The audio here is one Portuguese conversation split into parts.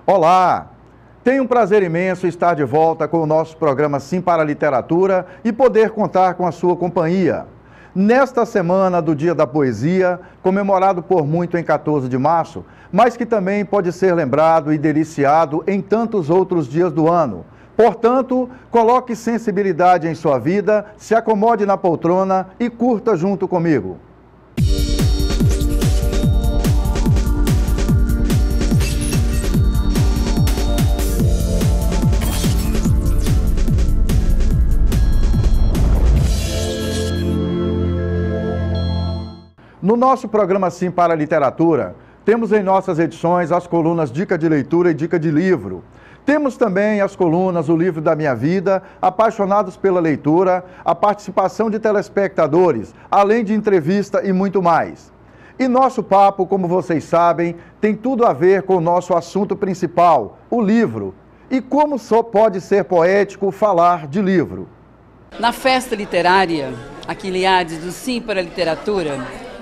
Olá! Tenho um prazer imenso estar de volta com o nosso programa Sim para a Literatura e poder contar com a sua companhia. Nesta semana do Dia da Poesia, comemorado por muito em 14 de março, mas que também pode ser lembrado e deliciado em tantos outros dias do ano. Portanto, coloque sensibilidade em sua vida, se acomode na poltrona e curta junto comigo. No nosso programa Sim para a Literatura, temos em nossas edições as colunas Dica de Leitura e Dica de Livro. Temos também as colunas O Livro da Minha Vida, Apaixonados pela Leitura, a participação de telespectadores, além de entrevista e muito mais. E nosso papo, como vocês sabem, tem tudo a ver com o nosso assunto principal, o livro. E como só pode ser poético falar de livro. Na festa literária, aqui em Linhares do Sim para a Literatura,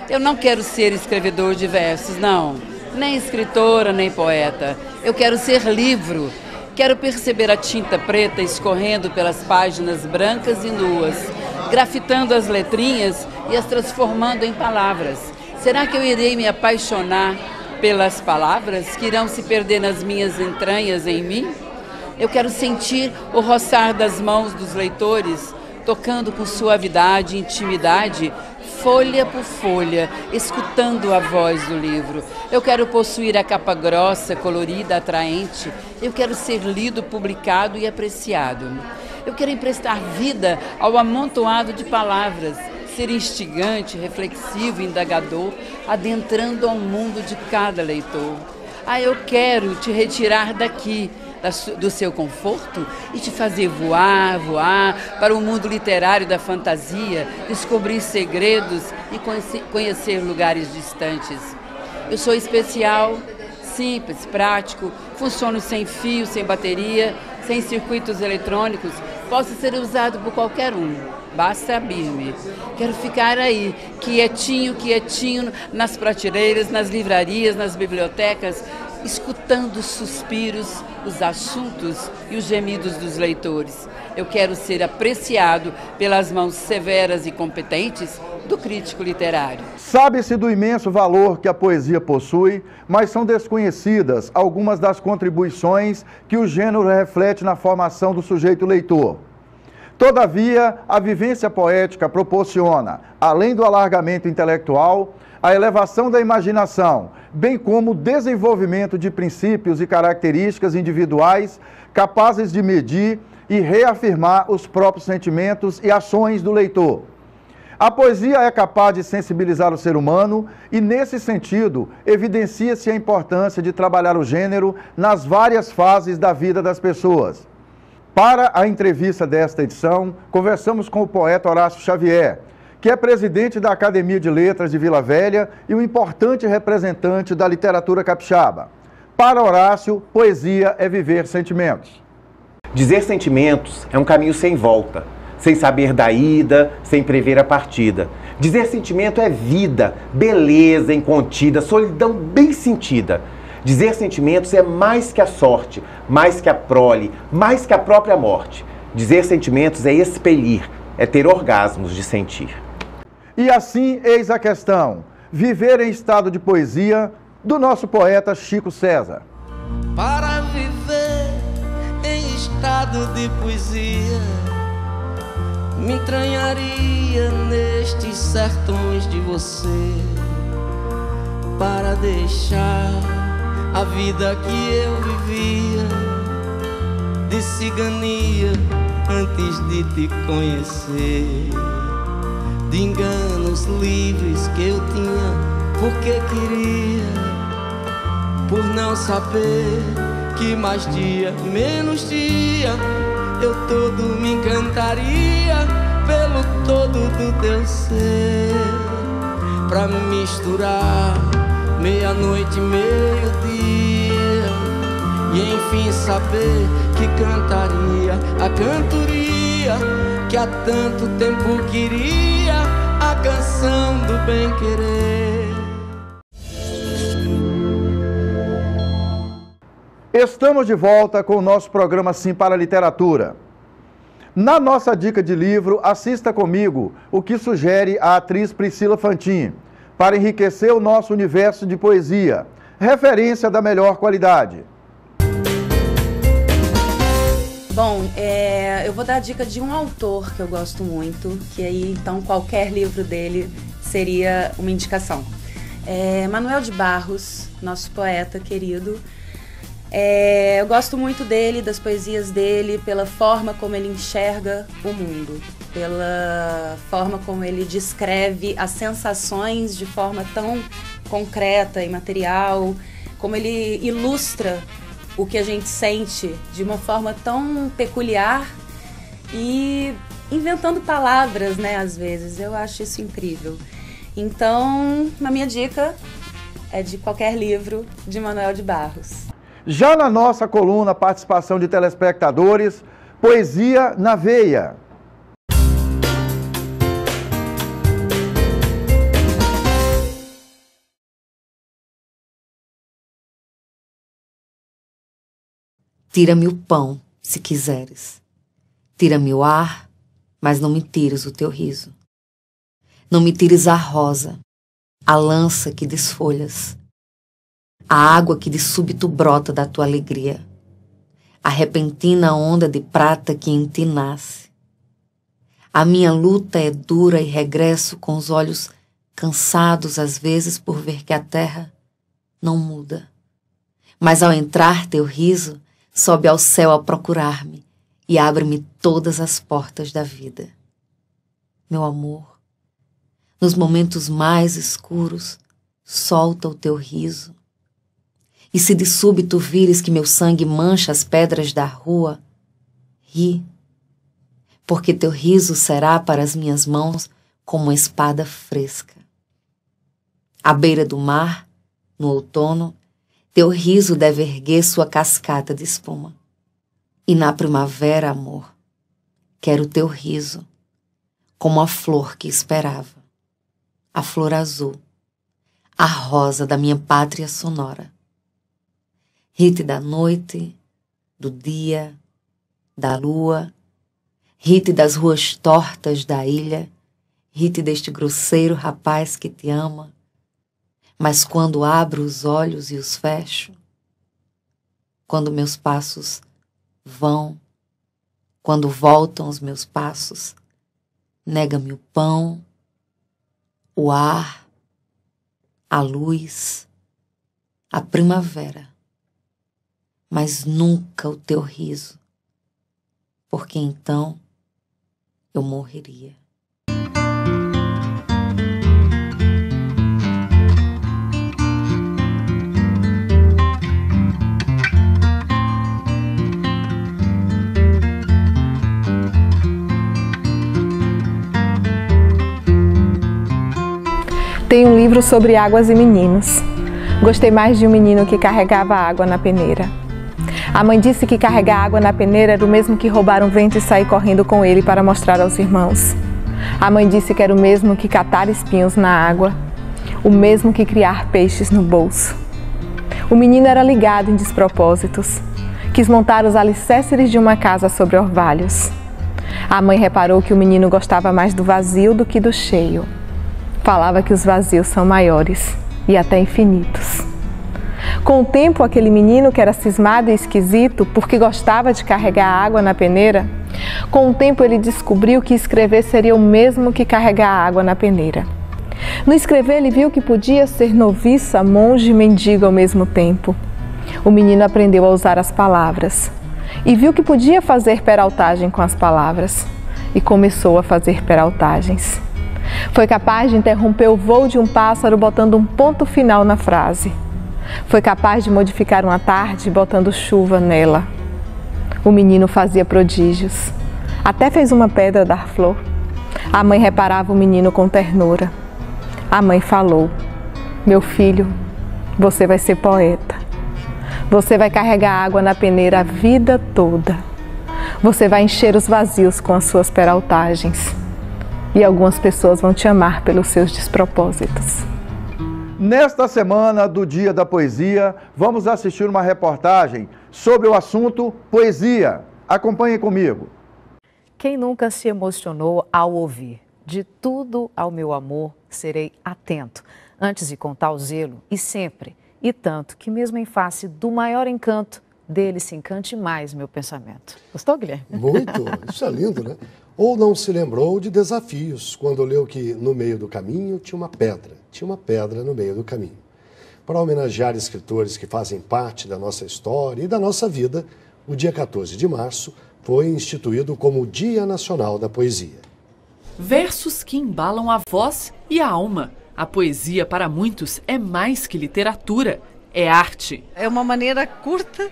eu não quero ser escrevedor de versos, não. Nem escritora, nem poeta. Eu quero ser livro. Quero perceber a tinta preta escorrendo pelas páginas brancas e nuas, grafitando as letrinhas e as transformando em palavras. Será que eu irei me apaixonar pelas palavras que irão se perder nas minhas entranhas em mim? Eu quero sentir o roçar das mãos dos leitores, tocando com suavidade e intimidade, folha por folha, escutando a voz do livro. Eu quero possuir a capa grossa, colorida, atraente. Eu quero ser lido, publicado e apreciado. Eu quero emprestar vida ao amontoado de palavras, ser instigante, reflexivo, indagador, adentrando ao mundo de cada leitor. Eu quero te retirar daqui, do seu conforto e te fazer voar para o mundo literário da fantasia, descobrir segredos e conhecer lugares distantes. Eu sou especial, simples, prático, funciono sem fio, sem bateria, sem circuitos eletrônicos, posso ser usado por qualquer um, basta abrir-me. Quero ficar aí, quietinho, nas prateleiras, nas livrarias, nas bibliotecas, escutando os suspiros, os assuntos e os gemidos dos leitores. Eu quero ser apreciado pelas mãos severas e competentes do crítico literário. Sabe-se do imenso valor que a poesia possui, mas são desconhecidas algumas das contribuições que o gênero reflete na formação do sujeito leitor. Todavia, a vivência poética proporciona, além do alargamento intelectual, a elevação da imaginação, bem como o desenvolvimento de princípios e características individuais capazes de medir e reafirmar os próprios sentimentos e ações do leitor. A poesia é capaz de sensibilizar o ser humano e, nesse sentido, evidencia-se a importância de trabalhar o gênero nas várias fases da vida das pessoas. Para a entrevista desta edição, conversamos com o poeta Horácio Xavier, que é presidente da Academia de Letras de Vila Velha e um importante representante da literatura capixaba. Para Horácio, poesia é viver sentimentos. Dizer sentimentos é um caminho sem volta, sem saber da ida, sem prever a partida. Dizer sentimento é vida, beleza incontida, solidão bem sentida. Dizer sentimentos é mais que a sorte, mais que a prole, mais que a própria morte. Dizer sentimentos é expelir, é ter orgasmos de sentir. E assim, eis a questão, viver em estado de poesia, do nosso poeta Chico César. Para viver em estado de poesia, me entranharia nestes sertões de você, para deixar a vida que eu vivia de cigania antes de te conhecer, de enganos livres que eu tinha porque queria, por não saber que mais dia, menos dia, eu todo me encantaria pelo todo do teu ser, pra me misturar meia-noite, meio-dia, e enfim saber que cantaria a cantoria que há tanto tempo queria, a canção do bem-querer. Estamos de volta com o nosso programa Sim para a Literatura. Na nossa dica de livro, assista comigo o que sugere a atriz Priscila Fantin para enriquecer o nosso universo de poesia, referência da melhor qualidade. Bom, eu vou dar a dica de um autor que eu gosto muito, que aí então qualquer livro dele seria uma indicação. Manuel de Barros, nosso poeta querido. Eu gosto muito dele, das poesias dele, pela forma como ele enxerga o mundo, pela forma como ele descreve as sensações de forma tão concreta e material, como ele ilustra o que a gente sente de uma forma tão peculiar e inventando palavras, né, às vezes. Eu acho isso incrível. Então, a minha dica é de qualquer livro de Manuel de Barros. Já na nossa coluna Participação de Telespectadores, Poesia na Veia. Tira-me o pão, se quiseres. Tira-me o ar, mas não me tires o teu riso. Não me tires a rosa, a lança que desfolhas, a água que de súbito brota da tua alegria, a repentina onda de prata que em ti nasce. A minha luta é dura e regresso com os olhos cansados às vezes por ver que a terra não muda. Mas ao entrar teu riso, sobe ao céu a procurar-me e abre-me todas as portas da vida. Meu amor, nos momentos mais escuros, solta o teu riso. E se de súbito vires que meu sangue mancha as pedras da rua, ri, porque teu riso será para as minhas mãos como uma espada fresca. À beira do mar, no outono, teu riso deve erguer sua cascata de espuma. E na primavera, amor, quero teu riso, como a flor que esperava, a flor azul, a rosa da minha pátria sonora. Ri-te da noite, do dia, da lua, ri-te das ruas tortas da ilha, ri-te deste grosseiro rapaz que te ama, mas quando abro os olhos e os fecho, quando meus passos vão, quando voltam os meus passos, nega-me o pão, o ar, a luz, a primavera, mas nunca o teu riso, porque então eu morreria. Tem um livro sobre águas e meninos. Gostei mais de um menino que carregava água na peneira. A mãe disse que carregar água na peneira era o mesmo que roubar um vento e sair correndo com ele para mostrar aos irmãos. A mãe disse que era o mesmo que catar espinhos na água, o mesmo que criar peixes no bolso. O menino era ligado em despropósitos. Quis montar os alicerces de uma casa sobre orvalhos. A mãe reparou que o menino gostava mais do vazio do que do cheio. Falava que os vazios são maiores e até infinitos. Com o tempo, aquele menino que era cismado e esquisito porque gostava de carregar água na peneira, com o tempo ele descobriu que escrever seria o mesmo que carregar água na peneira. No escrever ele viu que podia ser noviça, monge e mendigo ao mesmo tempo. O menino aprendeu a usar as palavras e viu que podia fazer peraltagem com as palavras e começou a fazer peraltagens. Foi capaz de interromper o voo de um pássaro botando um ponto final na frase. Foi capaz de modificar uma tarde botando chuva nela. O menino fazia prodígios. Até fez uma pedra dar flor. A mãe reparava o menino com ternura. A mãe falou: meu filho, você vai ser poeta. Você vai carregar água na peneira a vida toda. Você vai encher os vazios com as suas peraltagens. E algumas pessoas vão te amar pelos seus despropósitos. Nesta semana do Dia da Poesia, vamos assistir uma reportagem sobre o assunto poesia. Acompanhem comigo. Quem nunca se emocionou ao ouvir? De tudo ao meu amor serei atento, antes de contar o zelo, e sempre, e tanto, que mesmo em face do maior encanto, dele se encante mais meu pensamento. Gostou, Guilherme? Muito, isso é lindo, né? Ou não se lembrou de desafios, quando leu que no meio do caminho tinha uma pedra no meio do caminho. Para homenagear escritores que fazem parte da nossa história e da nossa vida, o dia 14 de março foi instituído como o Dia Nacional da Poesia. Versos que embalam a voz e a alma. A poesia, para muitos, é mais que literatura, é arte. É uma maneira curta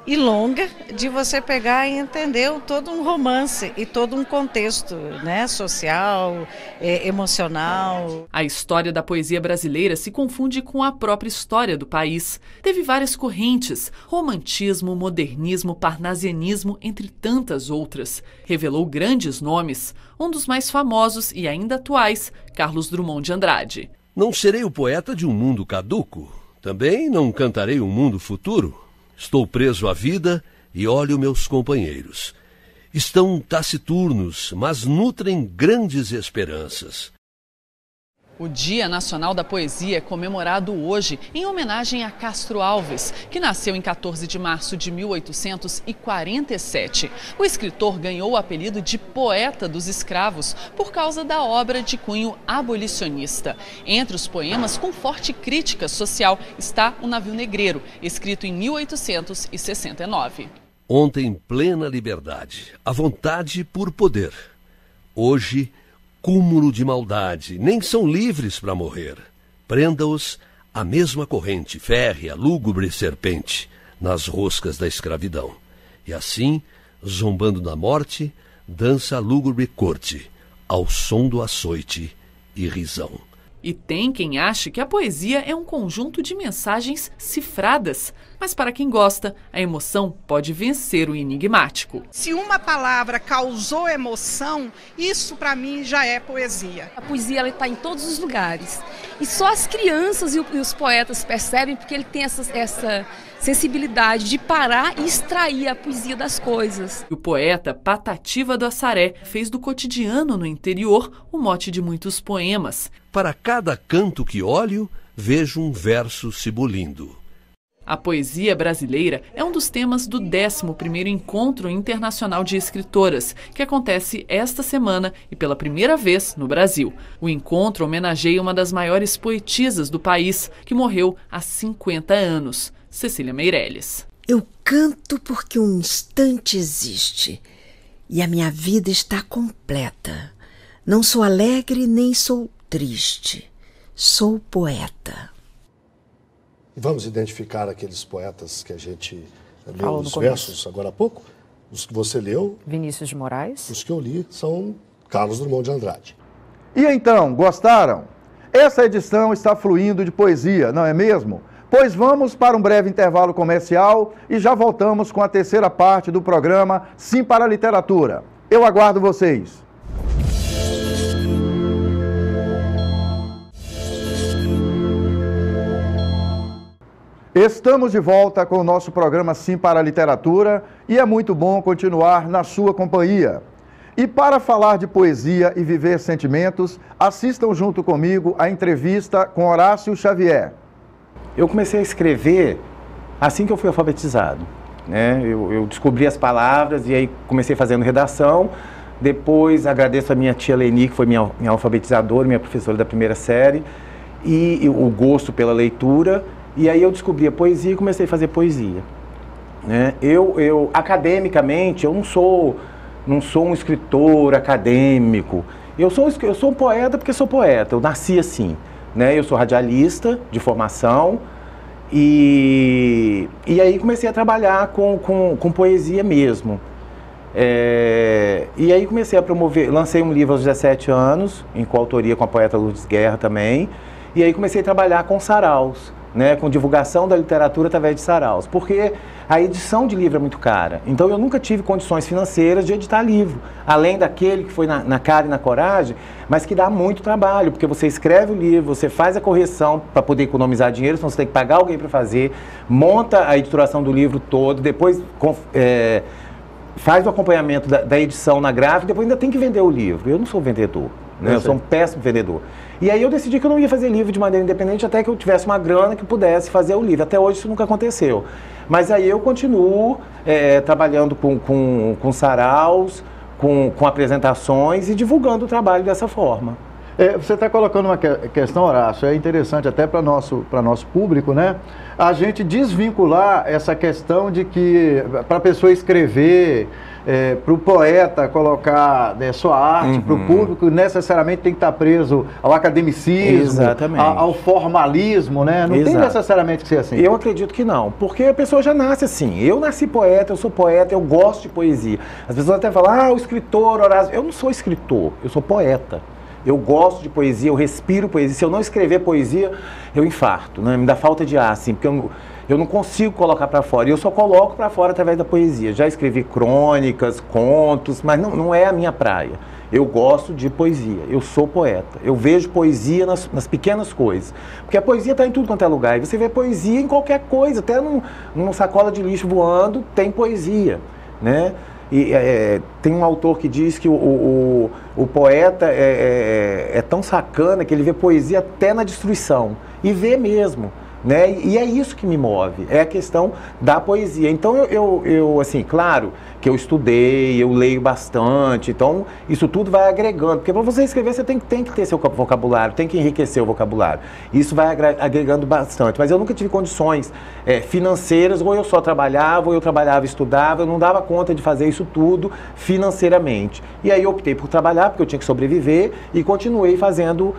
e longa de você pegar e entender todo um romance e todo um contexto, né, social, emocional. A história da poesia brasileira se confunde com a própria história do país. Teve várias correntes, romantismo, modernismo, parnasianismo, entre tantas outras. Revelou grandes nomes, um dos mais famosos e ainda atuais, Carlos Drummond de Andrade. Não serei o poeta de um mundo caduco, também não cantarei um mundo futuro. Estou preso à vida e olho meus companheiros. Estão taciturnos, mas nutrem grandes esperanças. O Dia Nacional da Poesia é comemorado hoje em homenagem a Castro Alves, que nasceu em 14 de março de 1847. O escritor ganhou o apelido de Poeta dos Escravos por causa da obra de cunho abolicionista. Entre os poemas com forte crítica social está O Navio Negreiro, escrito em 1869. Ontem, plena liberdade, a vontade por poder. Hoje, cúmulo de maldade, nem são livres para morrer. Prenda-os a mesma corrente férrea, lúgubre serpente, nas roscas da escravidão. E assim, zombando da morte, dança a lúgubre corte, ao som do açoite e risão. E tem quem ache que a poesia é um conjunto de mensagens cifradas. Mas para quem gosta, a emoção pode vencer o enigmático. Se uma palavra causou emoção, isso para mim já é poesia. A poesia está em todos os lugares. E só as crianças e os poetas percebem, porque ele tem essa sensibilidade de parar e extrair a poesia das coisas. O poeta Patativa do Assaré fez do cotidiano no interior o mote de muitos poemas. Para cada canto que olho, vejo um verso sibulindo. A poesia brasileira é um dos temas do 11º Encontro Internacional de Escritoras, que acontece esta semana e pela primeira vez no Brasil. O encontro homenageia uma das maiores poetisas do país, que morreu há 50 anos, Cecília Meirelles. Eu canto porque um instante existe e a minha vida está completa. Não sou alegre nem sou triste, sou poeta. Vamos identificar aqueles poetas que a gente leu os versos agora há pouco? Os que você leu. Vinícius de Moraes. Os que eu li são Carlos Drummond de Andrade. E então, gostaram? Essa edição está fluindo de poesia, não é mesmo? Pois vamos para um breve intervalo comercial e já voltamos com a terceira parte do programa Sim para a Literatura. Eu aguardo vocês. Estamos de volta com o nosso programa Sim para a Literatura e é muito bom continuar na sua companhia. E para falar de poesia e viver sentimentos, assistam junto comigo a entrevista com Horácio Xavier. Eu comecei a escrever assim que eu fui alfabetizado, né? Eu descobri as palavras e aí comecei fazendo redação. Depois agradeço a minha tia Leni, que foi minha alfabetizadora, minha professora da primeira série, e o gosto pela leitura. E aí eu descobri a poesia e comecei a fazer poesia, né? Eu academicamente, eu não sou um escritor acadêmico. Eu sou um poeta porque sou poeta, eu nasci assim, né? Eu sou radialista de formação e aí comecei a trabalhar com poesia mesmo. E aí comecei a promover, lancei um livro aos 17 anos, em coautoria com a poeta Lourdes Guerra também, e aí comecei a trabalhar com saraus. né, com divulgação da literatura através de saraus, porque a edição de livro é muito cara. Então eu nunca tive condições financeiras de editar livro, além daquele que foi na cara e na coragem, mas que dá muito trabalho, porque você escreve o livro, você faz a correção para poder economizar dinheiro, senão você tem que pagar alguém para fazer, monta a editoração do livro todo, depois faz o acompanhamento da edição na gráfica, depois ainda tem que vender o livro. Eu não sou vendedor, né? Eu sou um péssimo vendedor. E aí eu decidi que eu não ia fazer livro de maneira independente até que eu tivesse uma grana que pudesse fazer o livro. Até hoje isso nunca aconteceu. Mas aí eu continuo trabalhando com saraus, com apresentações e divulgando o trabalho dessa forma. Você está colocando uma questão, Horácio, é interessante até para nosso público, né? A gente desvincular essa questão de que para a pessoa escrever, para o poeta colocar sua arte, para o público, necessariamente tem que estar preso ao academicismo, ao formalismo, né? Não tem necessariamente que ser assim. Eu acredito que não, porque a pessoa já nasce assim. Eu nasci poeta, eu sou poeta, eu gosto de poesia. As pessoas até falam, o escritor, Horácio. Eu não sou escritor, eu sou poeta. Eu gosto de poesia, eu respiro poesia. Se eu não escrever poesia, eu infarto, né? Me dá falta de ar, assim, porque eu não consigo colocar para fora. E eu só coloco para fora através da poesia. Já escrevi crônicas, contos, mas não é a minha praia. Eu gosto de poesia, eu sou poeta. Eu vejo poesia nas pequenas coisas. Porque a poesia está em tudo quanto é lugar. E você vê poesia em qualquer coisa, até numa sacola de lixo voando, tem poesia, né? E tem um autor que diz que o poeta é tão sacana que ele vê poesia até na destruição. E vê mesmo, né? E é isso que me move, é a questão da poesia. Então eu assim, claro que eu estudei, eu leio bastante, então isso tudo vai agregando. Porque para você escrever você tem que ter seu vocabulário, tem que enriquecer o vocabulário. Isso vai agregando bastante. Mas eu nunca tive condições financeiras, ou eu só trabalhava, ou eu trabalhava e estudava, eu não dava conta de fazer isso tudo financeiramente. E aí eu optei por trabalhar, porque eu tinha que sobreviver, e continuei fazendo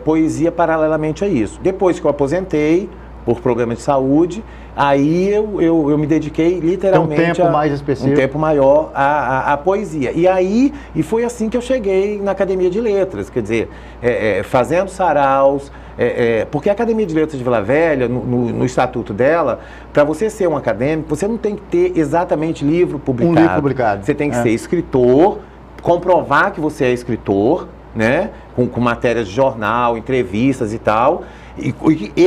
poesia paralelamente a isso. Depois que eu aposentei, por problema de saúde, aí eu me dediquei literalmente um tempo mais específico, um tempo maior à poesia. E foi assim que eu cheguei na Academia de Letras, quer dizer, fazendo saraus, porque a Academia de Letras de Vila Velha, no estatuto dela, para você ser um acadêmico, você não tem que ter exatamente livro publicado. Um livro publicado. Você tem que ser escritor, comprovar que você é escritor, né? Com matérias de jornal, entrevistas e tal, e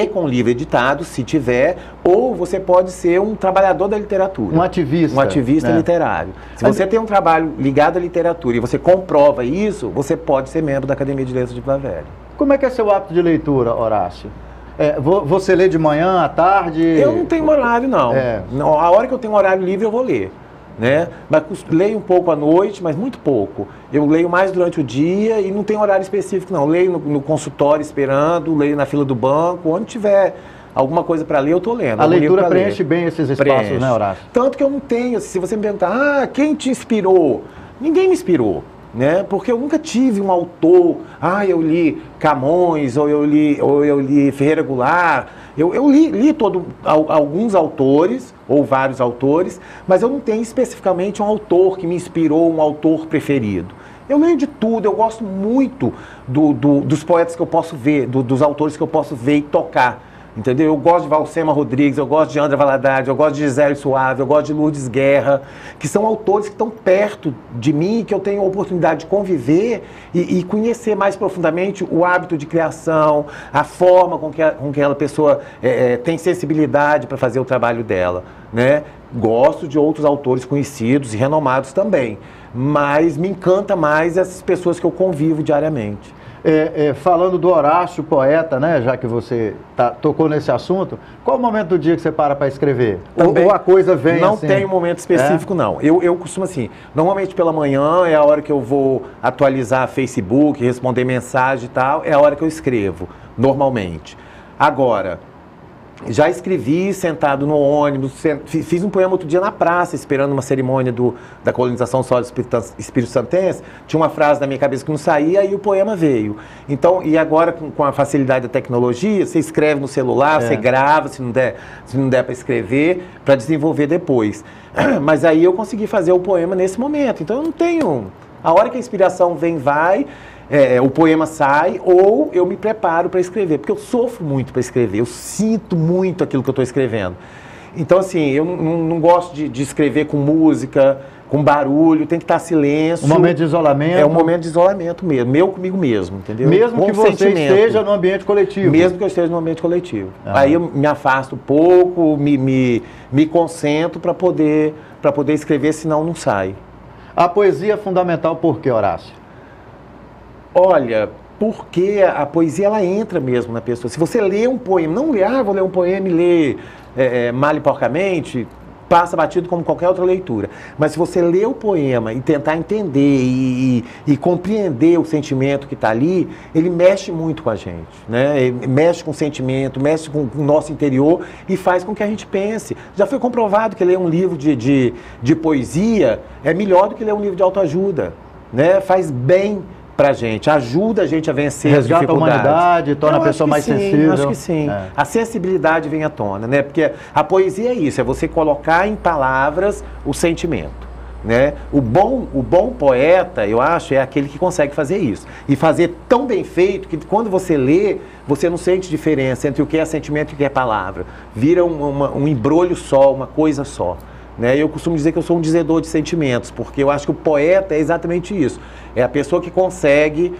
com livro editado, se tiver, ou você pode ser um trabalhador da literatura. Um ativista. Um ativista literário. Se você tem um trabalho ligado à literatura e você comprova isso, você pode ser membro da Academia de Letras de Vila Velha. Como é que é seu hábito de leitura, Horácio? Você lê de manhã, à tarde? Eu não tenho horário, não. A hora que eu tenho horário livre, eu vou ler, né? Mas leio um pouco à noite, mas muito pouco. Eu leio mais durante o dia e não tem horário específico, não. Leio no consultório esperando, leio na fila do banco, onde tiver alguma coisa para ler, eu estou lendo. A leitura preenche bem esses espaços, né, Horácio? Tanto que eu não tenho, se você me perguntar, quem te inspirou? Ninguém me inspirou, né? Porque eu nunca tive um autor, eu li Camões, ou eu li Ferreira Goulart. Eu li alguns autores, ou vários autores, mas eu não tenho especificamente um autor que me inspirou, um autor preferido. Eu leio de tudo, eu gosto muito dos poetas que eu posso ver, dos autores que eu posso ver e tocar. Entendeu? Eu gosto de Valcema Rodrigues, eu gosto de André Valadares, eu gosto de Gisele Suave, eu gosto de Lourdes Guerra, que são autores que estão perto de mim, que eu tenho a oportunidade de conviver e conhecer mais profundamente o hábito de criação, a forma com que aquela pessoa tem sensibilidade para fazer o trabalho dela, né? Gosto de outros autores conhecidos e renomados também, mas me encanta mais essas pessoas que eu convivo diariamente. Falando do Horácio, poeta, né, já que você tocou nesse assunto, qual o momento do dia que você para escrever? Ou a coisa vem não assim? Não tem um momento específico, não. Eu costumo assim, normalmente pela manhã é a hora que eu vou atualizar Facebook, responder mensagem e tal, é a hora que eu escrevo, normalmente. Agora, já escrevi sentado no ônibus, fiz um poema outro dia na praça, esperando uma cerimônia da colonização solo Espírito Santense. Tinha uma frase na minha cabeça que não saía e o poema veio. Então, e agora com a facilidade da tecnologia, você escreve no celular, você grava, se não der para escrever, para desenvolver depois. Mas aí eu consegui fazer o poema nesse momento. Então eu não tenho... A hora que a inspiração vem, vai... o poema sai, ou eu me preparo para escrever, porque eu sofro muito para escrever, eu sinto muito aquilo que eu estou escrevendo. Então, assim, eu não gosto de escrever com música, com barulho, tem que estar silêncio. Um momento de isolamento. É um momento de isolamento mesmo, meu comigo mesmo, entendeu? Mesmo que você esteja no ambiente coletivo. Mesmo que eu esteja no ambiente coletivo. Aí eu me afasto um pouco, me concentro para poder escrever, senão não sai. A poesia é fundamental por quê, Horácio? Olha, porque a poesia, ela entra mesmo na pessoa. Se você lê um poema, não lê, vou ler um poema e ler mal e porcamente, passa batido como qualquer outra leitura. Mas se você lê o poema e tentar entender e compreender o sentimento que está ali, ele mexe muito com a gente, né? Ele mexe com o sentimento, mexe com o nosso interior e faz com que a gente pense. Já foi comprovado que ler um livro de poesia é melhor do que ler um livro de autoajuda, né? Faz bem pra gente, ajuda a gente a vencer as dificuldades. Resgata a humanidade, torna a pessoa mais sensível. Eu acho que sim. A sensibilidade vem à tona, né? Porque a poesia é isso, é você colocar em palavras o sentimento, né? O bom poeta, eu acho, é aquele que consegue fazer isso. E fazer tão bem feito que quando você lê, você não sente diferença entre o que é sentimento e o que é palavra. Vira um embrolho só, uma coisa só. Né? Eu costumo dizer que eu sou um dizedor de sentimentos, porque eu acho que o poeta é exatamente isso. É a pessoa que consegue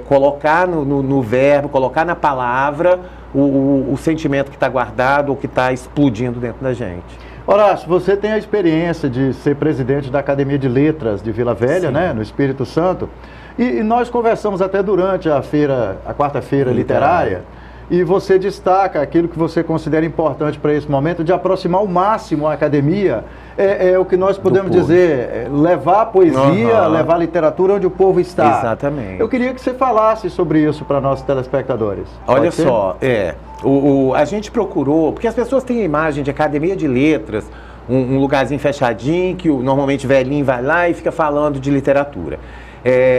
colocar no verbo, colocar na palavra o sentimento que está guardado ou que está explodindo dentro da gente. Horácio, você tem a experiência de ser presidente da Academia de Letras de Vila Velha, né, no Espírito Santo, e nós conversamos até durante a quarta-feira literária. E você destaca aquilo que você considera importante para esse momento, de aproximar ao máximo a academia, é o que nós podemos dizer, levar a poesia, levar a literatura onde o povo está. Exatamente. Eu queria que você falasse sobre isso para nossos telespectadores. Olha só, a gente procurou, porque as pessoas têm a imagem de academia de letras, um lugarzinho fechadinho, que normalmente velhinho vai lá e fica falando de literatura.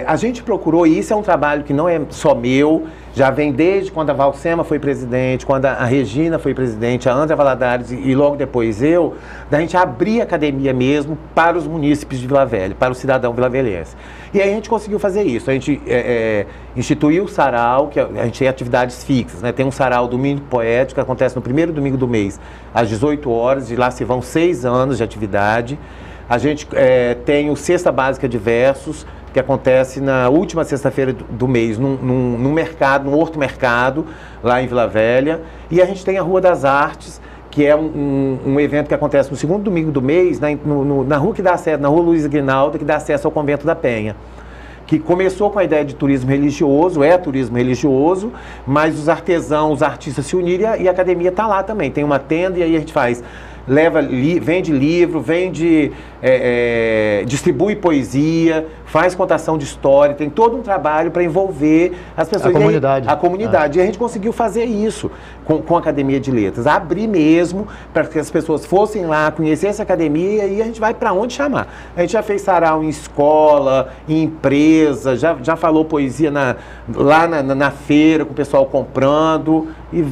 A gente procurou, e isso é um trabalho que não é só meu, já vem desde quando a Valsema foi presidente, quando a Regina foi presidente, a Andrea Valadares e logo depois eu, da gente abrir a academia mesmo para os munícipes de Vila Velha, para o cidadão vilavelhense. E aí a gente conseguiu fazer isso, a gente instituiu o sarau, que a gente tem atividades fixas, né? Tem um sarau domingo poético, que acontece no primeiro domingo do mês, às 18 horas, e lá se vão 6 anos de atividade. A gente tem o Cesta Básica de Versos, que acontece na última sexta-feira do mês, num mercado, no Horto Mercado, lá em Vila Velha. E a gente tem a Rua das Artes, que é um evento que acontece no segundo domingo do mês, na rua que dá acesso, na Rua Luiz Grinaldo, que dá acesso ao Convento da Penha. Que começou com a ideia de turismo religioso, turismo religioso, mas os artesãos, os artistas se uniram e a academia está lá também. Tem uma tenda e aí a gente vende livro, distribui poesia, faz contação de história, tem todo um trabalho para envolver as pessoas. A comunidade. E a gente conseguiu fazer isso com a Academia de Letras, abrir mesmo para que as pessoas fossem lá, conhecessem essa academia, e a gente vai para onde chamar. A gente já fez sarau em escola, em empresa, já falou poesia lá na feira, com o pessoal comprando, e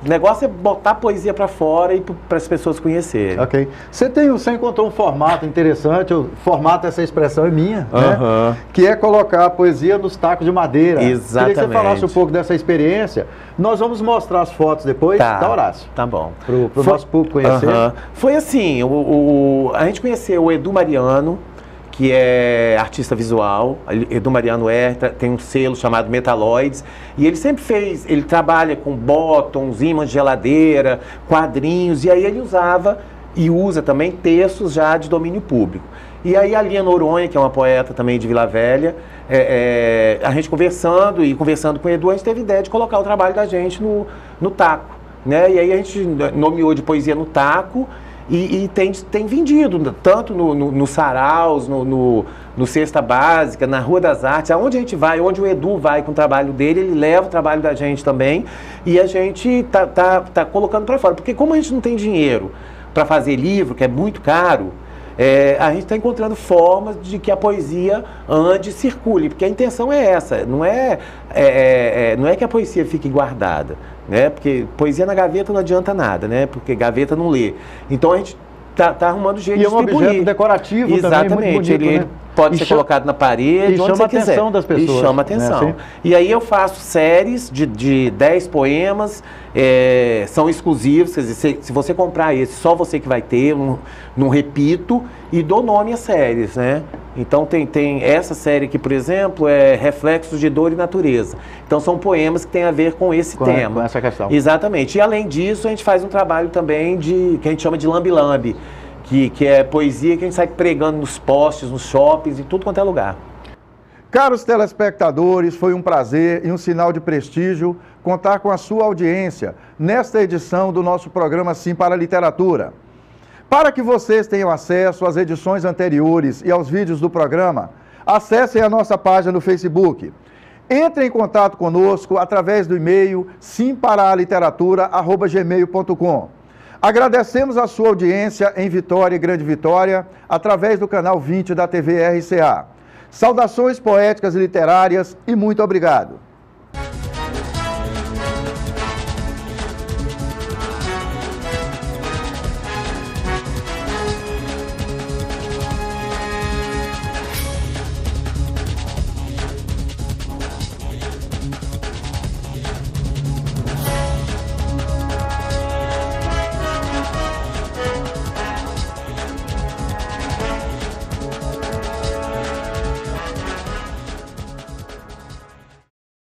o negócio é botar a poesia para fora e para as pessoas conhecerem. Ok. Você encontrou um formato interessante, o formato, essa expressão é minha, né? Que é colocar a poesia nos tacos de madeira. Exatamente. Queria que você falasse um pouco dessa experiência. Nós vamos mostrar as fotos depois, tá, Horácio? Tá bom. Para o nosso público conhecer. Foi assim, a gente conheceu o Edu Mariano, que é artista visual. Edu Mariano tem um selo chamado Metaloids, e ele sempre ele trabalha com bottoms, ímãs de geladeira, quadrinhos, e aí ele usava e usa também textos já de domínio público. E aí a Lia Noronha, que é uma poeta também de Vila Velha, a gente conversando com o Edu, a gente teve a ideia de colocar o trabalho da gente no taco, né? E aí a gente nomeou de Poesia no Taco, e tem vendido, tanto no saraus, no Cesta Básica, na Rua das Artes, aonde a gente vai, onde o Edu vai com o trabalho dele, ele leva o trabalho da gente também, e a gente tá colocando para fora. Porque como a gente não tem dinheiro para fazer livro, que é muito caro, a gente está encontrando formas de que a poesia ande e circule, porque a intenção é essa, não é que a poesia fique guardada, né? Porque poesia na gaveta não adianta nada, né? Porque gaveta não lê. Então a gente tá arrumando jeito de distribuir. E é um objeto decorativo. Exatamente, também, muito bonito, né? pode ser colocado na parede, e onde chama você a quiser. atenção das pessoas. E chama a atenção. Né, assim? E aí eu faço séries de 10 poemas, são exclusivos, quer dizer, se você comprar esse, só você que vai ter, não repito, e dou nome às séries, né? Então tem essa série aqui, por exemplo, é Reflexos de Dor e Natureza. Então são poemas que têm a ver com esse tema. Com essa questão. Exatamente. E além disso, a gente faz um trabalho também que a gente chama de lambe-lambe, que é poesia que a gente sai pregando nos postes, nos shoppings, em tudo quanto é lugar. Caros telespectadores, foi um prazer e um sinal de prestígio contar com a sua audiência nesta edição do nosso programa Sim para a Literatura. Para que vocês tenham acesso às edições anteriores e aos vídeos do programa, acessem a nossa página no Facebook. Entre em contato conosco através do e-mail simparaliteratura@gmail.com. Agradecemos a sua audiência em Vitória e Grande Vitória, através do canal 20 da TV RCA. Saudações poéticas e literárias e muito obrigado.